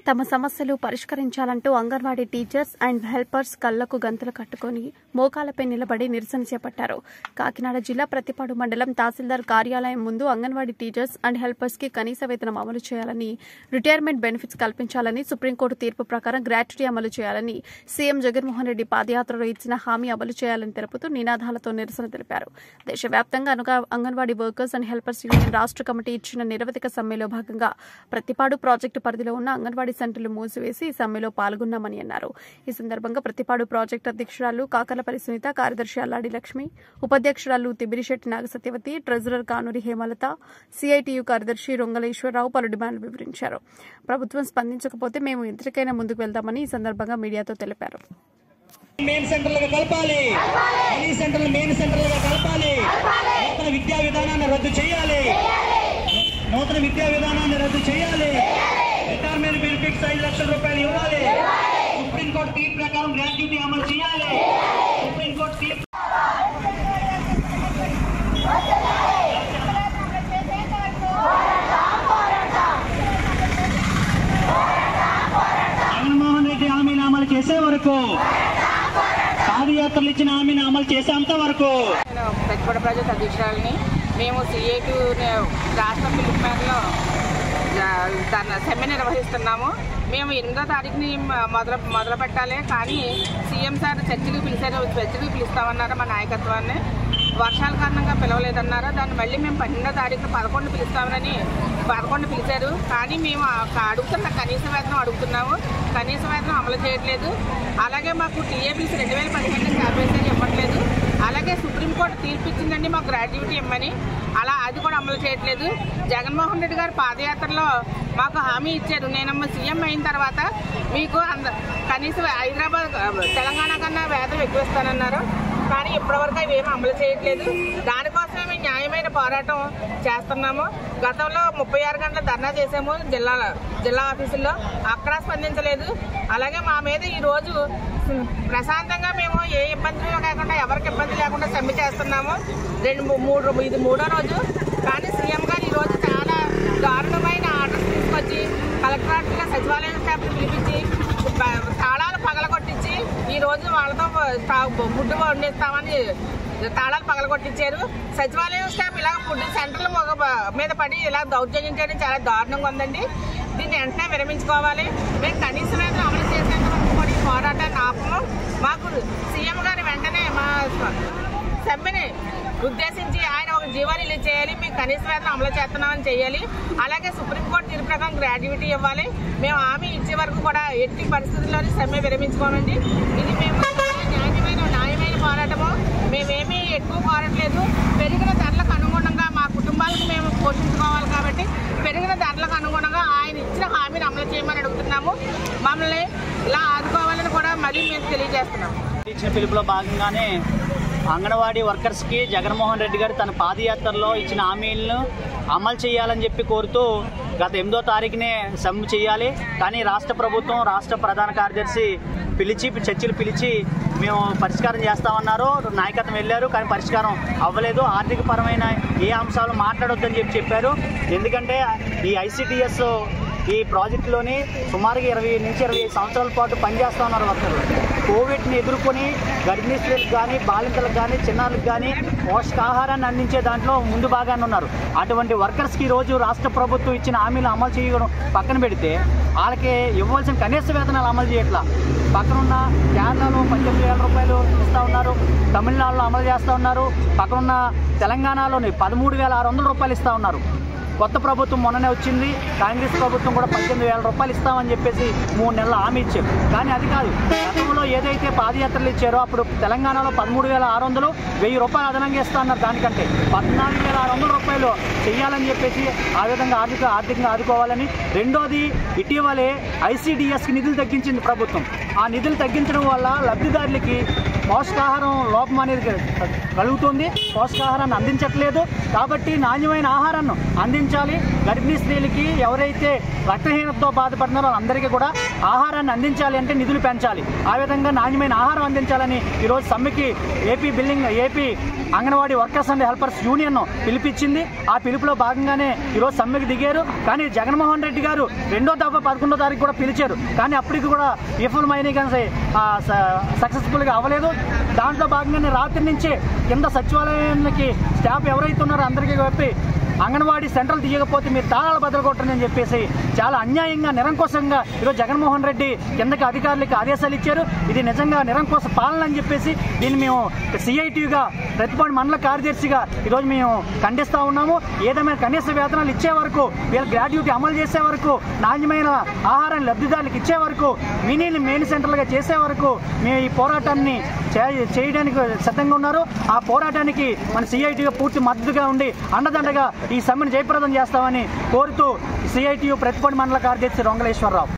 తమ సమస్యలు పరిష్కరించాలంటూ anganwadi teachers and helpers కళ్లకు గంతలు కట్టుకుని మోకాలపై నిలబడి నిరసన చేపట్టారు. కాకినాడ జిల్లా ప్రతిపాడు మండలం తహసీల్దార్ కార్యాలయం ముందు అంగన్వాడీ టీచర్స్ అండ్ హెల్పర్స్ కి కనీస వేతనం అమలు చేయాలని, రిటైర్మెంట్ బెనిఫిట్స్ కల్పించాలని, సుప్రీంకోర్టు తీర్పు ప్రకారం గ్రాట్యుటీ అమలు చేయాలని, సీఎం జగన్మోహన్ రెడ్డి పాదయాత్రలో ఇచ్చిన హామీ అమలు చేయాలని తెలుపుతూ నినాదాలతో నిరసన తెలిపారు. దేశవ్యాప్తంగా anganwadi workers and helpers union రాష్ట్ర కమిటీ ఇచ్చిన నిరవధిక సమ్మెలో భాగంగా ప్రతిపాడు ప్రాజెక్టు పరిధిలో ఉన్న అంగన్వాడీ సెంటర్లు మూసివేసి ఈ సమ్మెలో పాల్గొన్నామని అన్నారు. ఈ సందర్భంగా ప్రతిపాడు ప్రాజెక్టు అధ్యక్షురాలు కాకర్లపల్లి సునీత, కార్యదర్శి అల్లాడి లక్ష్మి, ఉపాధ్యక్షురాలు తిబిరిశెట్టి నాగసత్యవతి, ట్రెజరర్ కానూరి హేమలత, సిఐటియు కార్యదర్శి రొంగలేశ్వరరావు పలు డిమాండ్లు వివరించారు. ప్రభుత్వం స్పందించకపోతే మేము ఎంతకైనా ముందుకు వెళ్తామని ఈ సందర్భంగా మీడియాతో తెలిపారు. మెయిన్ సెంటర్లుగా కలపాలి, అన్ని సెంటర్లు మెయిన్ సెంటర్లుగా కలపాలి, నూతన విద్యా విధానాన్ని రద్దు చేయాలి, రిటైర్మెంట్ బెనిఫిట్స్ 5 లక్షల రూపాయలు ఇవ్వాలి, సుప్రీంకోర్టు తీర్పు ప్రకారం గ్రాట్యుటీ అమలు చేయాలి, సుప్రీంకోర్టు తీర్పు జగన్మోహన్ రెడ్డి హామీని అమలు చేసే వరకు, పాదయాత్రలు ఇచ్చిన హామీని అమలు చేసేంత వరకు. ప్రతిపాడు ప్రాజెక్ట్ అధ్యక్షురాలని మేము సిఐటి రాష్ట్ర పిలుపు మేరలో సమ్మె నిర్వహిస్తున్నాము. మేము 8వ తారీఖుని మొదలు పెట్టాలి, కానీ సీఎం సార్ చర్చలకు పిలుస్తామన్నారు. మా నాయకత్వాన్ని వర్షాల కారణంగా పిలవలేదన్నారు. దాన్ని మళ్ళీ మేము 12వ తారీఖు 11 పిలుస్తామని 11 పిలిచారు. కానీ మేము అడుగుతున్న కనీస వేతనం అడుగుతున్నాము, కనీస వేతనం అమలు చేయట్లేదు. అలాగే మాకు టీఏబీసీ 2015 నుంచి ఆర్బీసీ ఇవ్వట్లేదు. అలాగే సుప్రీంకోర్టు తీర్పు ఇచ్చిందండి మాకు గ్రాట్యుటీ ఇవ్వమని, అది కూడా అమలు చేయట్లేదు. జగన్మోహన్ రెడ్డి గారు పాదయాత్రలో మాకు హామీ ఇచ్చారు, నేనమ్మ సీఎం అయిన తర్వాత మీకు కనీసం హైదరాబాద్ తెలంగాణ కన్నా వేతనం ఎక్కువ ఇస్తానన్నారు. కానీ ఇప్పటివరకు అవి ఏమీ అమలు చేయట్లేదు. దానికోసమే మేము న్యాయమైన పోరాటం చేస్తున్నాము. గతంలో 36 గంటల ధర్నా చేసాము జిల్లా ఆఫీసుల్లో, అక్కడ స్పందించలేదు. అలాగే మా మీద ఈరోజు ప్రశాంతంగా మేము ఏ ఇబ్బందులు కాకుండా, ఎవరికి ఇబ్బంది లేకుండా సమ్మె చేస్తున్నాము. ఇది 3వ రోజు. కానీ సీఎం గారు ఈరోజు చాలా దారుణమైన ఆర్డర్స్ తీసుకొచ్చి కలెక్టరేట్గా సచివాలయం స్టాఫ్ని పిలిపించి తాళాలు పగలగొట్టించి ఈరోజు వాళ్ళతో ఫుడ్ వండిస్తామని తాళాలు పగలగొట్టించారు. సచివాలయం స్టాఫ్ ఇలా ఫుడ్ సెంటర్ల మీద పడి ఇలా దౌర్జన్యం చేయడం చాలా దారుణంగా ఉందండి. దీన్ని వెంటనే విరమించుకోవాలి. మేము కనీస వేతనం అమలు చేసేందుకు పోరాటాన్ని ఆపము. మాకు సీఎం గారు వెంటనే మా సమ్మెని ఉద్దేశించి ఆయన ఒక జీవో రిలీజ్ చేయాలి, మీకు కనీస వేతనం అమలు చేస్తున్నామని చేయాలి. అలాగే సుప్రీంకోర్టు తీర్పు ప్రకారం గ్రాట్యుటీ ఇవ్వాలి. మేము హామీ ఇచ్చే వరకు కూడా ఎట్టి పరిస్థితుల్లోనే సమ్మె విరమించుకోమండి. ఇది మేము న్యాయమైన పోరాటము. మేమేమీ ఎక్కువ కోరట్లేదు. పెరిగిన ధరలకు అనుగుణంగా మా కుటుంబాలకు మేము పోషించుకోవాలి కాబట్టి పెరిగిన ధరలకు అనుగుణంగా ఆయన ఇచ్చిన హామీని అమలు చేయమని అడుగుతున్నాము. మమ్మల్ని ఇలా ఆదుకోవాలని కూడా మళ్ళీ మేము తెలియజేస్తున్నాము. ఇచ్చిన పిలుపులో భాగంగానే అంగన్వాడీ వర్కర్స్కి జగన్మోహన్ రెడ్డి గారు తన పాదయాత్రలో ఇచ్చిన హామీలను అమలు చేయాలని చెప్పి కోరుతూ గత 8వ తారీఖునే సమ్మె చేయాలి. కానీ రాష్ట్ర ప్రభుత్వం, రాష్ట్ర ప్రధాన కార్యదర్శి చర్చలు పిలిచి మేము పరిష్కారం చేస్తామన్నారు. నాయకత్వం వెళ్ళారు, కానీ పరిష్కారం అవ్వలేదు. ఆర్థిక పరమైన ఏ అంశాలు మాట్లాడొద్దని చెప్పారు. ఎందుకంటే ఈ ఐసిడిఎస్ ఈ ప్రాజెక్టులోని సుమారుగా 20 నుంచి 25 సంవత్సరాల పాటు పనిచేస్తూ ఉన్నారు వర్కర్లు. కోవిడ్ని ఎదుర్కొని గర్భిణీ స్త్రీలకు కానీ, బాలింతలకు కానీ, చిన్నారులకు కానీ పోషకాహారాన్ని అందించే దాంట్లో ముందు భాగాన్ని ఉన్నారు. అటువంటి వర్కర్స్కి ఈరోజు రాష్ట్ర ప్రభుత్వం ఇచ్చిన హామీలు అమలు చేయడం పక్కన పెడితే వాళ్ళకి ఇవ్వాల్సిన కనీస వేతనాలు అమలు చేయట్లా. పక్కనున్న కేరళలో 18,000 రూపాయలు ఇస్తూ ఉన్నారు, తమిళనాడులో అమలు చేస్తూ ఉన్నారు, పక్కనున్న తెలంగాణలోని 13,600 రూపాయలు ఇస్తూ ఉన్నారు. కొత్త ప్రభుత్వం మొన్ననే వచ్చింది, కాంగ్రెస్ ప్రభుత్వం కూడా 18,000 రూపాయలు ఇస్తామని చెప్పేసి 3 నెలలు హామీ ఇచ్చారు. కానీ అది కాదు, గతంలో ఏదైతే పాదయాత్రలు ఇచ్చారో అప్పుడు తెలంగాణలో 13,600, 1,000 రూపాయలు అదనంగా ఇస్తా అన్నారు. దానికంటే 14,600 రూపాయలు చెయ్యాలని చెప్పేసి ఆ విధంగా ఆర్థికంగా ఆదుకోవాలని. రెండోది, ఇటీవలే ఐసిడిఎస్కి నిధులు తగ్గించింది ప్రభుత్వం. ఆ నిధులు తగ్గించడం వల్ల లబ్ధిదారులకి పోషకాహారం లోపం అనేది కలుగుతుంది, పోషకాహారాన్ని అందించట్లేదు. కాబట్టి నాణ్యమైన ఆహారాన్ని అందించాలి. గర్భిణీ స్త్రీలకి, ఎవరైతే రక్తహీనతతో బాధపడుతున్నారో అందరికీ కూడా ఆహారాన్ని అందించాలి అంటే నిధులు పెంచాలి. ఆ విధంగా నాణ్యమైన ఆహారం అందించాలని ఈరోజు సమ్మెకి AP anganwadi workers and helpers union పిలిపించింది. ఆ పిలుపులో భాగంగానే ఈరోజు సమ్మెకి దిగారు. కానీ జగన్మోహన్ రెడ్డి గారు 2వ దఫా 11వ తారీఖు కూడా పిలిచారు. కానీ అప్పటికి కూడా విఫలమైన కానీ సక్సెస్ఫుల్గా అవ్వలేదు. దాంట్లో భాగంగానే రాత్రి నుంచే కింద సచివాలయానికి స్టాఫ్ ఎవరైతే ఉన్నారో అందరికీ చెప్పి అంగన్వాడీ సెంట్రల్ తీయకపోతే మీరు తాళాలు బదలగొట్టండి అని చెప్పేసి చాలా అన్యాయంగా, నిరంకుశంగా ఈరోజు జగన్మోహన్ రెడ్డి కిందకి అధికారులకు ఆదేశాలు ఇచ్చారు. ఇది నిజంగా నిరంకుశ పాలన అని చెప్పేసి దీన్ని మేము సిఐటిగా ప్రతిపాడు మండల కార్యదర్శిగా ఈరోజు మేము ఖండిస్తూ ఉన్నాము. ఏదేమైనా కనీస వేతనాలు ఇచ్చే వరకు, వీళ్ళ గ్రాడ్యుటీ అమలు చేసే వరకు, నాణ్యమైన ఆహారాన్ని లబ్ధిదారులకు ఇచ్చే వరకు, మెయిన్ సెంటర్లుగా చేసే వరకు మేము ఈ పోరాటాన్ని చేయడానికి సిద్ధంగా ఉన్నారు. ఆ పోరాటానికి మన సిఐటిగా పూర్తి మద్దతుగా ఉండి అండదండగా ఈ సమ్మెను జయప్రదం చేస్తామని కోరుతూ సిఐటియు ప్రతిపాడు మండల కార్యదర్శి రొంగలేశ్వరరావు.